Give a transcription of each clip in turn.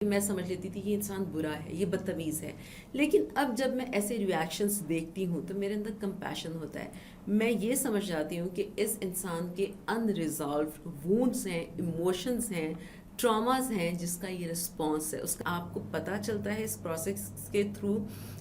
میں سمجھ لیتی تھی یہ انسان برا ہے، یہ بدتمیز ہے. لیکن اب جب میں ایسے ریئیکشنز دیکھتی ہوں تو میرے اندر کمپیشن ہوتا ہے. میں یہ سمجھ جاتی ہوں کہ اس انسان کے ان ریزالوڈ وونڈس ہیں، ایموشنز ہیں، ٹراماز ہیں، جس کا یہ رسپانس ہے. اس کا آپ کو پتہ چلتا ہے اس پروسیس کے تھرو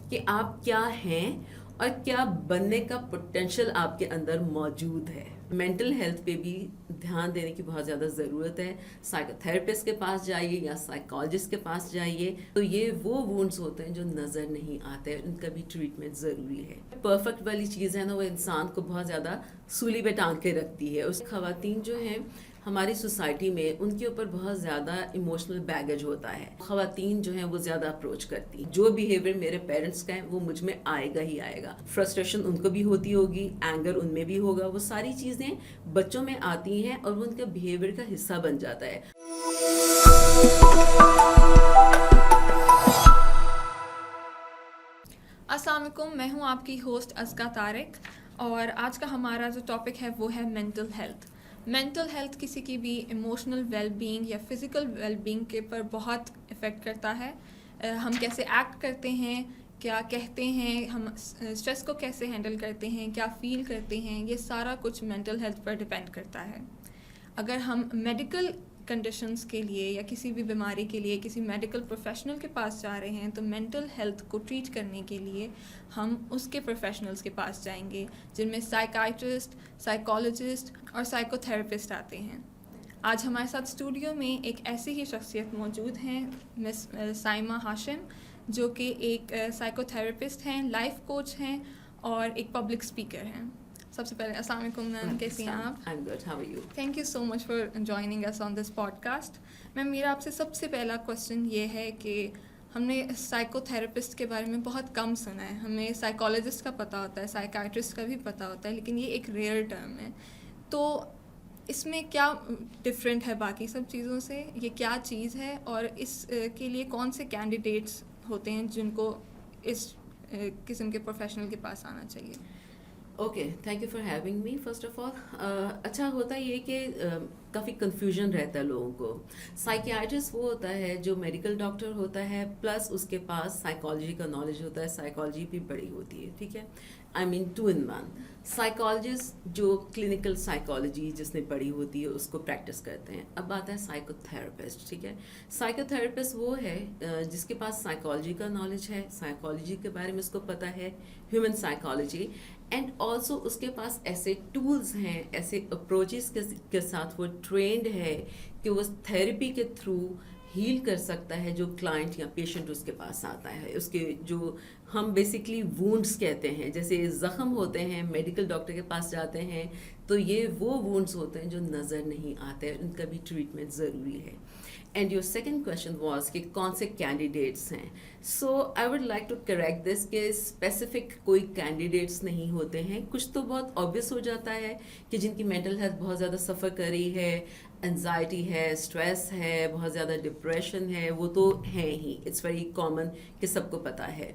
کہ آپ کیا ہیں اور کیا بننے کا پوٹینشیل آپ کے اندر موجود ہے. مینٹل ہیلتھ پہ بھی دھیان دینے کی بہت زیادہ ضرورت ہے. سائیکو تھراپسٹ کے پاس جائیے یا سائیکالوجسٹ کے پاس جائیے تو یہ وہ وونڈز ہوتے ہیں جو نظر نہیں آتے، ان کا بھی ٹریٹمنٹ ضروری ہے. پرفیکٹ والی چیز ہے نا، وہ انسان کو بہت زیادہ سولی پہ ٹانگ کے رکھتی ہے. اس خواتین جو ہیں ہماری سوسائٹی میں، ان کے اوپر بہت زیادہ ایموشنل بیگیج ہوتا ہے. خواتین جو ہیں وہ زیادہ اپروچ کرتی ہیں. جو بیہیویئر میرے پیرنٹس کا ہے وہ مجھ میں آئے گا ہی آئے گا. فرسٹریشن ان کو بھی ہوتی ہوگی، اینگر ان میں بھی ہوگا. وہ ساری چیزیں بچوں میں آتی ہیں اور وہ ان کا بیہیویئر کا حصہ بن جاتا ہے. السلام علیکم، میں ہوں آپ کی ہوسٹ ازکا طارق، اور آج کا ہمارا جو ٹاپک ہے وہ ہے مینٹل ہیلتھ. مینٹل ہیلتھ کسی کی بھی ایموشنل ویل بینگ یا فزیکل ویل بینگ کے پر بہت افیکٹ کرتا ہے. ہم کیسے ایکٹ کرتے ہیں، کیا کہتے ہیں، ہم اسٹریس کو کیسے ہینڈل کرتے ہیں، کیا فیل کرتے ہیں، یہ سارا کچھ مینٹل ہیلتھ پر ڈپینڈ کرتا ہے. اگر ہم میڈیکل کنڈیشنز کے لیے یا کسی بھی بیماری کے لیے کسی میڈیکل پروفیشنل کے پاس جا رہے ہیں تو مینٹل ہیلتھ کو ٹریٹ کرنے کے لیے ہم اس کے پروفیشنلز کے پاس جائیں گے، جن میں سائیکائٹرسٹ، سائیکالوجسٹ اور سائیکو تھراپسٹ آتے ہیں. آج ہمارے ساتھ اسٹوڈیو میں ایک ایسی ہی شخصیت موجود ہیں، مس سائمہ ہاشم، جو کہ ایک سائیکو تھراپسٹ ہیں، لائف کوچ ہیں اور ایک پبلک اسپیکر ہیں. سب سے پہلے السلام علیکم میم، کیسی ہیں آپ؟ I'm good. How are you? Thank you so much for joining us on this podcast. Ma'am, میرا آپ سے سب سے پہلا کوشچن یہ ہے کہ ہم نے سائیکو تھراپسٹ کے بارے میں بہت کم سنا ہے. ہمیں سائیکالوجسٹ کا پتہ ہوتا ہے، سائیکائٹرسٹ کا بھی پتہ ہوتا ہے، لیکن یہ ایک ریئر ٹرم ہے. تو اس میں کیا ڈفرینٹ ہے باقی سب چیزوں سے؟ یہ کیا چیز ہے اور اس کے لیے کون سے کینڈیڈیٹس ہوتے ہیں جن کو اس قسم کے پروفیشنل کے پاس آنا چاہیے؟ Okay, thank you for having me. First of all اچھا ہوتا یہ کہ کافی کنفیوژن رہتا ہے لوگوں کو. سائیکیاٹرسٹ وہ ہوتا ہے جو میڈیکل ڈاکٹر ہوتا ہے، پلس اس کے پاس سائیکالوجی کا نالج ہوتا ہے. سائیکالوجی بھی بڑی ہوتی ہے، ٹھیک ہے، آئی مین 2 in 1. سائیکالوجسٹ جو کلینکل سائیکالوجی جس نے پڑھی ہوتی ہے اس کو پریکٹس کرتے ہیں. اب آتا ہے سائیکو تھراپسٹ، ٹھیک ہے. سائیکو تھراپسٹ وہ ہے جس کے پاس سائیکالوجی کا نالج ہے، سائیکالوجی کے بارے میں اس کو پتہ ہے، ہیومن سائیکالوجی، اینڈ آلسو اس کے پاس ایسے ٹولز ہیں، ایسے اپروچز کے ساتھ وہ ٹرینڈ ہے کہ وہ تھیراپی کے تھرو ہیل کر سکتا ہے جو کلائنٹ یا پیشنٹ اس کے پاس آتا ہے. اس کے جو ہم بیسکلی وونڈس کہتے ہیں، جیسے زخم ہوتے ہیں، میڈیکل ڈاکٹر کے پاس جاتے ہیں تو یہ وہ وونڈس ہوتے ہیں جو نظر نہیں آتے، ان کا بھی ٹریٹمنٹ ضروری ہے. And your second question was کہ کون سے کینڈیڈیٹس ہیں. So I would like to correct this کہ اسپیسیفک کوئی کینڈیڈیٹس نہیں ہوتے ہیں. کچھ تو بہت آبویس ہو جاتا ہے کہ جن کی مینٹل ہیلتھ بہت زیادہ سفر کر رہی ہے، انزائٹی ہے، اسٹریس ہے، بہت زیادہ ڈپریشن ہے، وہ تو ہیں ہی، اٹس ویری کامن کہ سب کو پتہ ہے.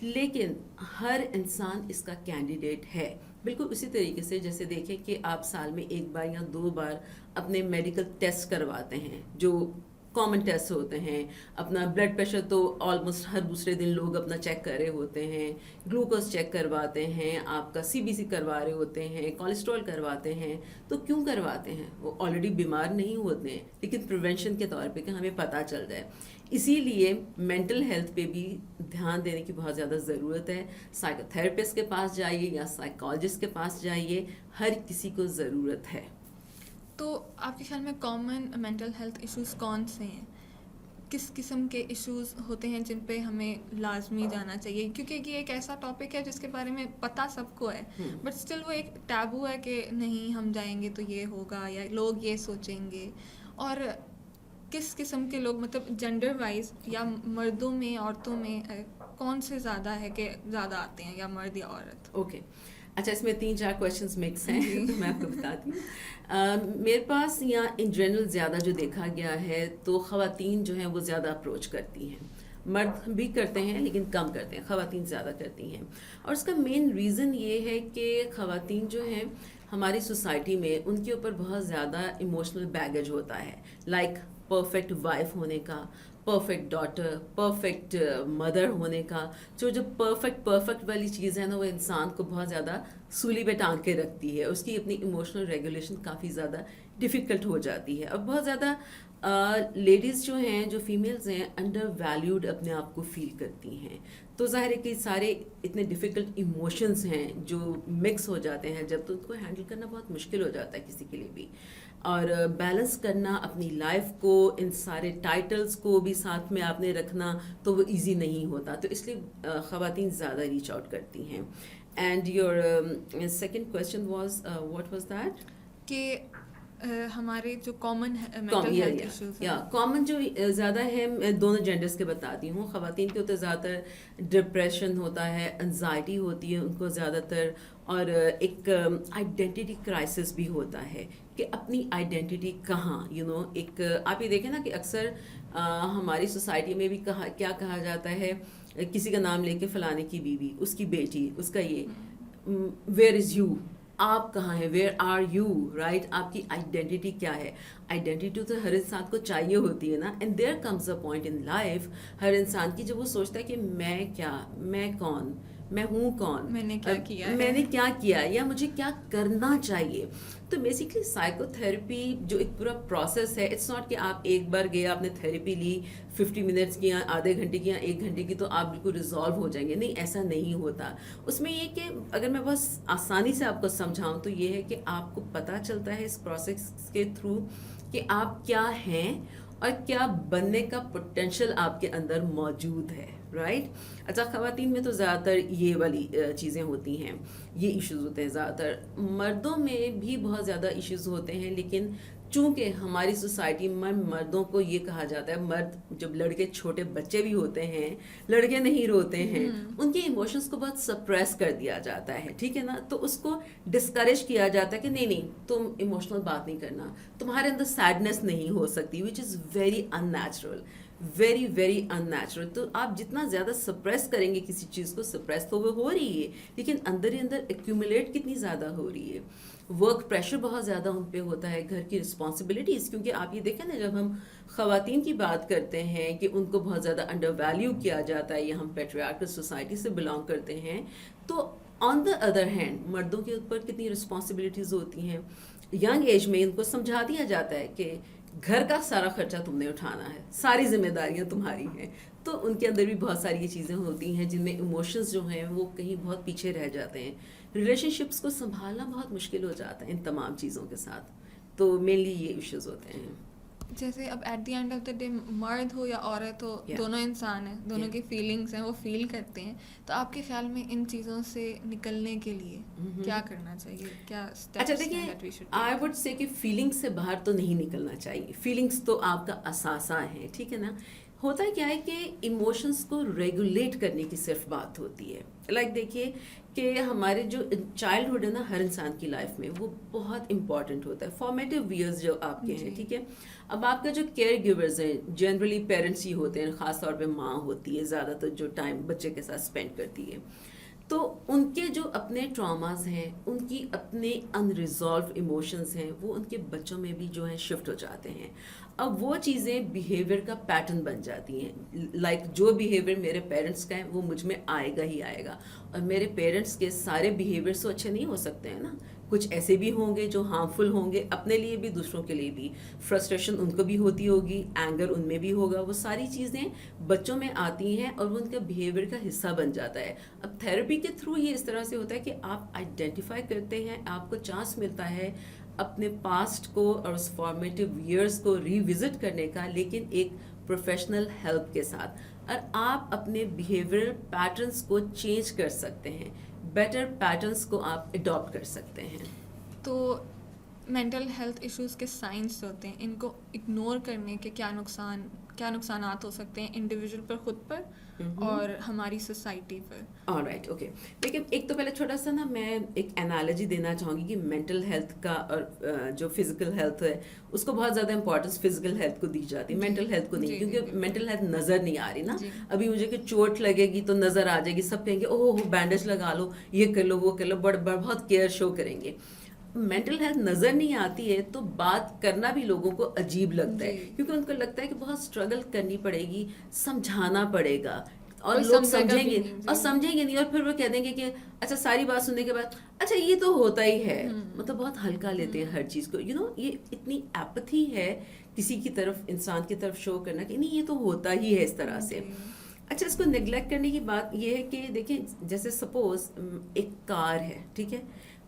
لیکن ہر انسان اس کا کینڈیڈیٹ ہے. بالکل اسی طریقے سے جیسے دیکھیں کہ آپ سال میں 1 بار یا 2 بار اپنے میڈیکل ٹیسٹ کرواتے ہیں جو کامن ٹیسٹ ہوتے ہیں. اپنا بلڈ پریشر تو آلموسٹ ہر دوسرے دن لوگ اپنا چیک کر رہے ہوتے ہیں، گلوکوز چیک کرواتے ہیں، آپ کا CBC کروا رہے ہوتے ہیں، کولیسٹرول کرواتے ہیں. تو کیوں کرواتے ہیں؟ وہ آلریڈی بیمار نہیں ہوتے ہیں، لیکن پریونشن کے طور پہ کہ ہمیں پتہ چل جائے. اسی لیے مینٹل ہیلتھ پہ بھی دھیان دینے کی بہت زیادہ ضرورت ہے. سائیکو تھراپسٹ کے پاس جائیے یا سائیکالوجسٹ کے پاس جائیے، ہر کسی کو ضرورت ہے. تو آپ کے خیال میں کامن مینٹل ہیلتھ ایشوز کون سے ہیں؟ کس قسم کے ایشوز ہوتے ہیں جن پہ ہمیں لازمی جانا چاہیے؟ کیونکہ یہ ایک ایسا ٹاپک ہے جس کے بارے میں پتہ سب کو ہے، بٹ اسٹل وہ ایک ٹیبو ہے کہ نہیں ہم جائیں گے تو یہ ہوگا یا لوگ یہ سوچیں گے. اور کس قسم کے لوگ، مطلب جینڈر وائز یا مردوں میں عورتوں میں کون سے زیادہ ہے کہ زیادہ آتے ہیں، یا مرد یا عورت؟ اوکے، اچھا، اس میں 3-4 کویشچنس مکس ہیں تو میں آپ کو بتاتی ہوں. میرے پاس یا ان جنرل زیادہ جو دیکھا گیا ہے تو خواتین جو ہیں وہ زیادہ اپروچ کرتی ہیں. مرد بھی کرتے ہیں لیکن کم کرتے ہیں، خواتین زیادہ کرتی ہیں. اور اس کا مین ریزن یہ ہے کہ خواتین جو ہیں ہماری سوسائٹی میں ان کے اوپر بہت زیادہ ایموشنل بیگیج ہوتا ہے، لائک پرفیکٹ وائف ہونے کا، परफेक्ट डॉटर, परफेक्ट मदर होने का, जो परफेक्ट वाली चीज़ है ना, वो इंसान को बहुत ज़्यादा सूली पे टांग के रखती है, उसकी अपनी इमोशनल रेगुलेशन काफ़ी ज़्यादा डिफ़िकल्ट हो जाती है. अब बहुत ज़्यादा लेडीज़ जो हैं, जो फीमेल्स हैं, अंडर वैल्यूड अपने आप को फील करती हैं. तो ज़ाहिर है कि सारे इतने डिफ़िकल्ट इमोशंस हैं जो मिक्स हो जाते हैं जब, तो उनको हैंडल करना बहुत मुश्किल हो जाता है किसी के लिए भी. और बैलेंस करना अपनी लाइफ को, इन सारे टाइटल्स को भी साथ में आपने रखना, तो वो इजी नहीं होता. तो इसलिए ख़वातीन ज़्यादा रीच आउट करती हैं. And your second question was what was that? कि हमारे जो कॉमन मेंटल हेल्थ इश्यूज या कॉमन जो ज़्यादा है, मैं दोनों जेंडर्स के बताती हूँ. ख़वातीन के होते ज़्यादातर डिप्रेशन होता है, एंजाइटी होती है उनको ज़्यादातर, और एक आइडेंटिटी क्राइसिस भी होता है कि अपनी आइडेंटिटी कहाँ, एक आप ये देखें ना कि अक्सर हमारी सोसाइटी में भी क्या कहा जाता है, किसी का नाम लेके फलाने की बीवी, उसकी बेटी, उसका ये, वेयर इज़ यू, आप कहाँ हैं, वेयर आर यू, राइट. आपकी आइडेंटिटी क्या है? आइडेंटिटी तो हर इंसान को चाहिए होती है ना. And there comes a point in life हर इंसान की, जब वो सोचता है कि मैं क्या, मैं कौन, मैं हूँ कौन, मैंने क्या किया या मुझे क्या करना चाहिए. तो बेसिकली साइकोथेरेपी जो एक पूरा प्रोसेस है, इट्स नॉट कि आप एक बार गए, आपने थेरेपी ली, 50 मिनट्स की या आधे घंटे की या 1 घंटे की, तो आप बिल्कुल रिजॉल्व हो जाएंगे. नहीं, ऐसा नहीं होता. उसमें ये कि अगर मैं बस आसानी से आपको समझाऊं तो ये है कि आपको पता चलता है इस प्रोसेस के थ्रू कि आप क्या हैं और क्या बनने का पोटेंशियल आपके अंदर मौजूद है, राइट. अच्छा, ख़वातीन में तो ज़्यादातर ये वाली चीज़ें होती हैं, ये इश्यूज़ होते हैं ज़्यादातर. मर्दों में भी बहुत ज़्यादा इश्यूज़ होते हैं, लेकिन चूँकि हमारी सोसाइटी में मर्दों को ये कहा जाता है, मर्द जब लड़के छोटे बच्चे भी होते हैं, लड़के नहीं रोते हैं, उनके इमोशंस को बहुत सप्रेस कर दिया जाता है, ठीक है ना. तो उसको डिस्करेज किया जाता है कि नहीं तुम इमोशनल बात नहीं करना, तुम्हारे अंदर सैडनेस नहीं हो सकती, which is very unnatural, very unnatural. तो आप जितना ज़्यादा सप्रेस करेंगे किसी चीज़ को, सप्रेस तो वो हो रही है, लेकिन अंदर ही अंदर एक्यूमुलेट कितनी ज़्यादा हो रही है. वर्क प्रेशर बहुत ज़्यादा उन पे होता है, घर की रिस्पॉन्सिबिलिटीज़, क्योंकि आप ये देखें ना, जब हम ख़वातीन की बात करते हैं कि उनको बहुत ज़्यादा अंडर वैल्यू किया जाता है, या हम पैट्रियार्कल सोसाइटी से बिलोंग करते हैं, तो ऑन द अदर हैंड मर्दों के ऊपर कितनी रिस्पॉन्सिबिलिटीज़ होती हैं. यंग एज में इनको समझा दिया जाता है कि घर का सारा खर्चा तुमने उठाना है, सारी जिम्मेदारियां तुम्हारी हैं. तो उनके अंदर भी बहुत सारी ये चीज़ें होती हैं जिनमें इमोशंस जो हैं वो कहीं बहुत पीछे रह जाते हैं. रिलेशनशिप्स को संभालना बहुत मुश्किल हो जाता है इन तमाम चीज़ों के साथ. तो मेनली ये इश्यूज होते हैं. जैसे अब at the end of the day मर्द हो या औरत हो, दोनों इंसान हैं, दोनों की फीलिंग्स हैं, वो फील करते हैं. तो आपके ख्याल में इन चीज़ों से निकलने के लिए क्या करना चाहिए, क्या अच्छा देखिए, आई वुड से कि फीलिंग्स से बाहर तो नहीं निकलना चाहिए. फीलिंग्स तो आपका असासा है, ठीक है ना. होता क्या है कि इमोशंस को रेगुलेट करने की सिर्फ बात होती है. लाइक देखिए कि हमारे जो चाइल्डहुड है ना, हर इंसान की लाइफ में वो बहुत इंपॉर्टेंट होता है. फॉर्मेटिव ईयर्स जो आपके हैं, ठीक है. अब आपका जो केयर गिवर्स हैं, जनरली पेरेंट्स ही होते हैं, ख़ास तौर पे माँ होती है ज़्यादातर जो टाइम बच्चे के साथ स्पेंड करती है. तो उनके जो अपने ट्रॉमास हैं, उनकी अपने अनरिजॉल्व इमोशंस हैं, वो उनके बच्चों में भी जो है शिफ्ट हो जाते हैं. अब वो चीज़ें बिहेवियर का पैटर्न बन जाती हैं. लाइक जो बिहेवियर मेरे पेरेंट्स का है वो मुझ में आएगा ही आएगा. और मेरे पेरेंट्स के सारे बिहेवियर्स तो अच्छे नहीं हो सकते हैं ना, कुछ ऐसे भी होंगे जो हार्मफुल होंगे, अपने लिए भी दूसरों के लिए भी. फ्रस्ट्रेशन उनको भी होती होगी, एंगर उनमें भी होगा. वो सारी चीज़ें बच्चों में आती हैं और वो उनका बिहेवियर का हिस्सा बन जाता है. अब थेरेपी के थ्रू ये इस तरह से होता है कि आप आइडेंटिफाई करते हैं, आपको चांस मिलता है अपने पास्ट को और उस फॉर्मेटिव ईयर्स को रिविजिट करने का, लेकिन एक प्रोफेशनल हेल्प के साथ. और आप अपने बिहेवियरल पैटर्न्स को चेंज कर सकते हैं, बेटर पैटर्न्स को आप अडॉप्ट कर सकते हैं. तो मेंटल हेल्थ इश्यूज के साइंस होते हैं, इनको इग्नोर करने के क्या नुकसानात हो सकते हैं इंडिविजुअल पर, खुद पर और हमारी सोसाइटी पर. Alright, okay. देखिए, एक तो पहले छोटा सा ना मैं एक एनालॉजी देना चाहूँगी कि मेंटल हेल्थ का और जो फिजिकल हेल्थ है उसको बहुत ज़्यादा इंपॉर्टेंस फिजिकल हेल्थ को दी जाती है, मेंटल हेल्थ को नहीं, क्योंकि मेंटल हेल्थ नज़र नहीं आ रही ना. अभी मुझे कि चोट लगेगी तो नज़र आ जाएगी, सब कहेंगे ओह बैंडेज लगा लो, ये कर लो, वो कर लो, बहुत केयर शो करेंगे. मेंटल हेल्थ नज़र नहीं आती है तो बात करना भी लोगों को अजीब लगता है, जी। क्योंकि उनको लगता है कि बहुत स्ट्रगल करनी पड़ेगी, समझाना पड़ेगा और कोई लोग समझेगा भी समझेंगे नहीं, और जी। समझेंगे नहीं, और फिर वो कह देंगे कि अच्छा, सारी बात सुनने के बाद अच्छा ये तो होता ही है, मतलब बहुत हल्का लेते हैं हर चीज़ को, ये इतनी एपथी है किसी की तरफ, इंसान की तरफ शो करना कि नहीं ये तो होता ही है इस तरह से। अच्छा, इसको नेग्लेक्ट करने की बात ये है कि देखिए, जैसे सपोज एक कार है, ठीक है,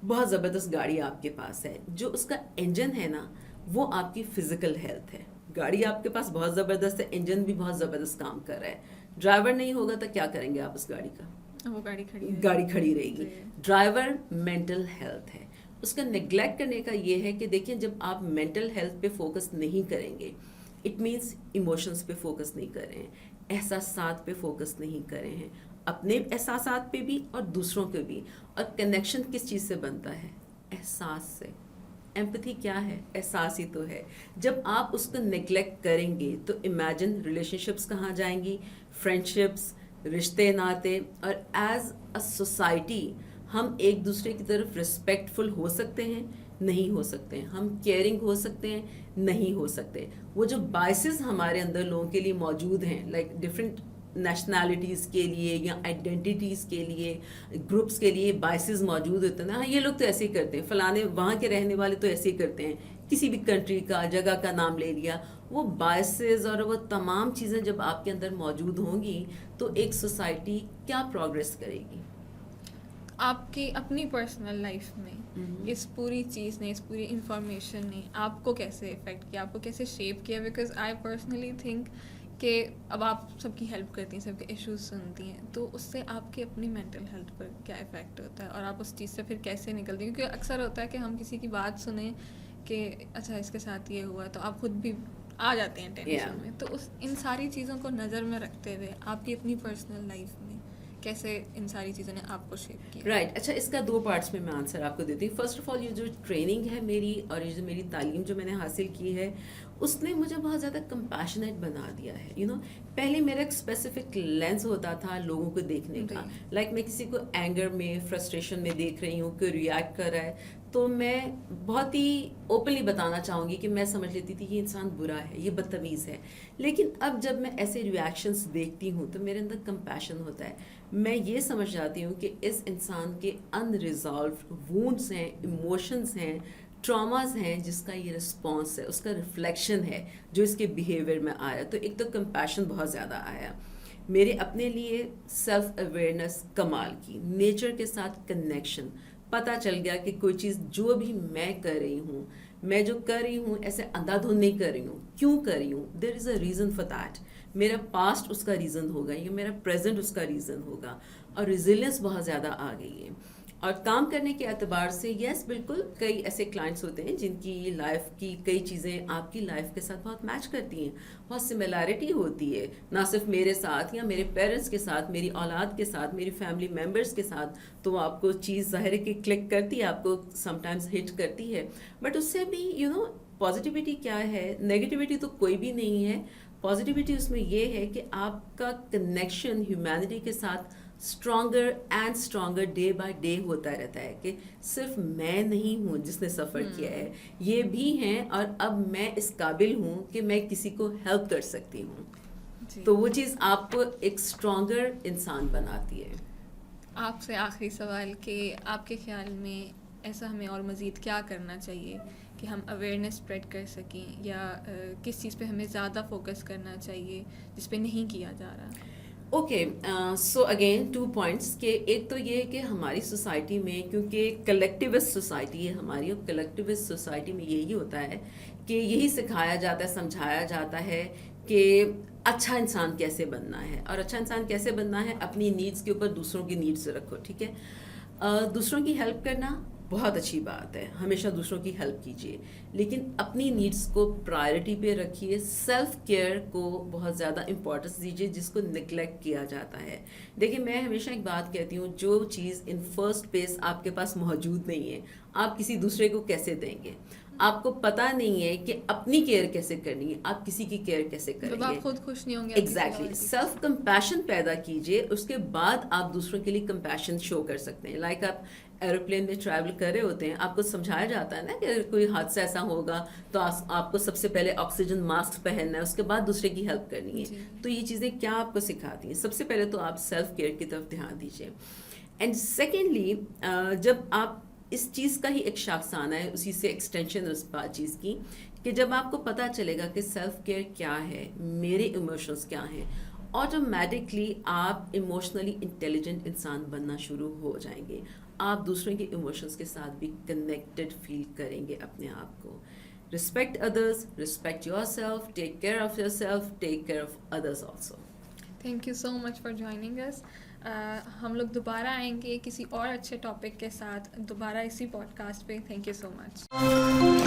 बहुत ज़बरदस्त गाड़ी आपके पास है, जो उसका इंजन है ना वो आपकी फिजिकल हेल्थ है। गाड़ी आपके पास बहुत ज़बरदस्त है, इंजन भी बहुत ज़बरदस्त काम कर रहा है, ड्राइवर नहीं होगा तो क्या करेंगे आप उस गाड़ी का? वो गाड़ी खड़ी रहेगी। जी। ड्राइवर मेंटल हेल्थ है, उसका नेग्लेक्ट करने का ये है कि देखिए, जब आप मेंटल हेल्थ पे फोकस नहीं करेंगे, इट मीन्स इमोशंस पे फोकस नहीं कर रहे हैं, एहसासात पे फोकस नहीं कर रहे हैं, अपने एहसासात पे भी और दूसरों के भी। और कनेक्शन किस चीज़ से बनता है? एहसास से। एम्पैथी क्या है? एहसास ही तो है। जब आप उसको नेग्लेक्ट करेंगे तो इमेजिन रिलेशनशिप्स कहाँ जाएंगी, फ्रेंडशिप्स, रिश्ते नाते, और एज अ सोसाइटी हम एक दूसरे की तरफ रिस्पेक्टफुल हो सकते हैं? नहीं हो सकते हैं। हम केयरिंग हो सकते हैं? नहीं हो सकते। वो जो बाइसेस हमारे अंदर लोगों के लिए मौजूद हैं, लाइक डिफरेंट नेशनैलिटीज़ के लिए या आइडेंटिटीज़ के लिए, ग्रुप्स के लिए बाइसेस मौजूद होते हैं ना, हाँ ये लोग तो ऐसे ही करते हैं, फलाने वहाँ के रहने वाले तो ऐसे ही करते हैं, किसी भी कंट्री का, जगह का नाम ले लिया, वो बाइसेस और वो तमाम चीज़ें जब आपके अंदर मौजूद होंगी तो एक सोसाइटी क्या प्रोग्रेस करेगी? आपकी अपनी पर्सनल लाइफ में इस पूरी चीज़ ने, इस पूरी इंफॉर्मेशन ने आपको कैसे इफ़ेक्ट किया, आपको कैसे शेप किया? बिकॉज आई पर्सनली थिंक कि अब आप सबकी हेल्प करती हैं, सबके इश्यूज सुनती हैं, तो उससे आपकी अपनी मेंटल हेल्थ पर क्या इफ़ेक्ट होता है और आप उस चीज़ से फिर कैसे निकलती हैं? क्योंकि अक्सर होता है कि हम किसी की बात सुने कि अच्छा इसके साथ ये हुआ, तो आप खुद भी आ जाते हैं टेंशन में। तो उस इन सारी चीज़ों को नज़र में रखते हुए आपकी अपनी पर्सनल लाइफ में कैसे इन सारी चीज़ों ने आपको शेप किया? राइट अच्छा, इसका 2 पार्ट्स में मैं आंसर आपको देती हूँ। फर्स्ट ऑफ ऑल, ये जो ट्रेनिंग है मेरी और ये जो मेरी तालीम जो मैंने हासिल की है, उसने मुझे बहुत ज़्यादा कंपैशनेट बना दिया है। पहले मेरा एक स्पेसिफिक लेंस होता था लोगों को देखने का, लाइक मैं किसी को एंगर में, फ्रस्ट्रेशन में देख रही हूँ, कोई रिएक्ट कर रहा है, तो मैं बहुत ही ओपनली बताना चाहूँगी कि मैं समझ लेती थी ये इंसान बुरा है, ये बदतमीज़ है। लेकिन अब जब मैं ऐसे रिएक्शंस देखती हूँ तो मेरे अंदर कंपैशन होता है। मैं ये समझ जाती हूँ कि इस इंसान के अनरिजॉल्व वुंड्स हैं, इमोशंस हैं, ट्रॉमास हैं, जिसका ये रिस्पॉन्स है, उसका रिफ्लेक्शन है जो इसके बिहेवियर में आया। तो एक तो कंपैशन बहुत ज़्यादा आया मेरे अपने लिए, सेल्फ अवेयरनेस कमाल की, नेचर के साथ कनेक्शन, पता चल गया कि कोई चीज़ जो भी मैं कर रही हूँ, मैं जो कर रही हूँ ऐसे अंधाधुंध नहीं कर रही हूँ, क्यों कर रही हूँ, there is a reason for that. मेरा पास्ट उसका रीज़न होगा या मेरा प्रेजेंट उसका रीज़न होगा, और रिजिलियंस बहुत ज़्यादा आ गई है। और काम करने के एतबार से यस बिल्कुल, कई ऐसे क्लाइंट्स होते हैं जिनकी लाइफ की कई चीज़ें आपकी लाइफ के साथ बहुत मैच करती हैं, बहुत सिमिलैरिटी होती है, ना सिर्फ मेरे साथ या मेरे पेरेंट्स के साथ, मेरी औलाद के साथ, मेरी फैमिली मेम्बर्स के साथ, तो आपको चीज़ ज़ाहिर है कि क्लिक करती है, आपको समटाइम्स हिट करती है। बट उससे भी पॉजिटिविटी क्या है, नेगेटिविटी तो कोई भी नहीं है। पॉजिटिविटी उसमें ये है कि आपका कनेक्शन ह्यूमैनिटी के साथ stronger and stronger day by day होता रहता है, कि सिर्फ मैं नहीं हूँ जिसने सफ़र किया है, ये भी हैं, और अब मैं इस काबिल हूँ कि मैं किसी को हेल्प कर सकती हूँ। तो वो चीज़ आपको एक स्ट्रॉन्गर इंसान बनाती है। आपसे आखिरी सवाल कि आपके ख्याल में ऐसा हमें और मज़ीद क्या करना चाहिए कि हम अवेयरनेस स्प्रेड कर सकें, या किस चीज़ पे हमें ज़्यादा फोकस करना चाहिए जिस पे नहीं किया जा रहा? ओके, सो अगेन 2 पॉइंट्स कि एक तो ये है कि हमारी सोसाइटी में, क्योंकि कलेक्टिविस्ट सोसाइटी है हमारी, और कलेक्टिविस्ट सोसाइटी में यही होता है कि यही सिखाया जाता है, समझाया जाता है कि अच्छा इंसान कैसे बनना है, और अच्छा इंसान कैसे बनना है, अपनी नीड्स के ऊपर दूसरों की नीड्स रखो, ठीक है। दूसरों की हेल्प करना बहुत अच्छी बात है, हमेशा दूसरों की हेल्प कीजिए, लेकिन अपनी नीड्स को प्रायोरिटी पे रखिए। सेल्फ केयर को बहुत ज़्यादा इम्पोर्टेंस दीजिए, जिसको निगलेक्ट किया जाता है। देखिए, मैं हमेशा एक बात कहती हूँ, जो चीज़ इन फर्स्ट प्लेस आपके पास मौजूद नहीं है, आप किसी दूसरे को कैसे देंगे? आपको पता नहीं है कि अपनी केयर कैसे करनी है, आप किसी की केयर कैसे करेंगे? आप खुद खुश नहीं होंगे। एग्जैक्टली, सेल्फ कंपैशन पैदा कीजिए, उसके बाद आप दूसरों के लिए कंपैशन शो कर सकते हैं। लाइक आप ایروپلین میں ٹریول کر رہے ہوتے ہیں آپ کو سمجھایا جاتا ہے نا کہ اگر کوئی حادثہ ایسا ہوگا تو آپ کو سب سے پہلے آکسیجن ماسک پہننا ہے, اس کے بعد دوسرے کی ہیلپ کرنی ہے. تو یہ چیزیں کیا آپ کو سکھاتی ہیں؟ سب سے پہلے تو آپ سیلف کیئر کی طرف دھیان دیجیے. اینڈ سیکنڈلی جب آپ اس چیز کا ہی ایک شاخسانہ آنا ہے, اسی سے ایکسٹینشن اس بات چیز کی, کہ جب آپ کو پتہ چلے گا کہ سیلف کیئر کیا ہے, میرے ایموشنس کیا ہیں, آٹومیٹکلی آپ ایموشنلی انٹیلیجنٹ انسان بننا شروع ہو جائیں گے. آپ دوسروں کے ایموشنس کے ساتھ بھی کنیکٹڈ فیل کریں گے اپنے آپ کو. Respect others, respect yourself, take care of yourself, take care of others also. Thank you so much for joining us. ہم لوگ دوبارہ آئیں گے کسی اور اچھے ٹاپک کے ساتھ دوبارہ اسی پوڈ کاسٹ پہ. Thank you so much.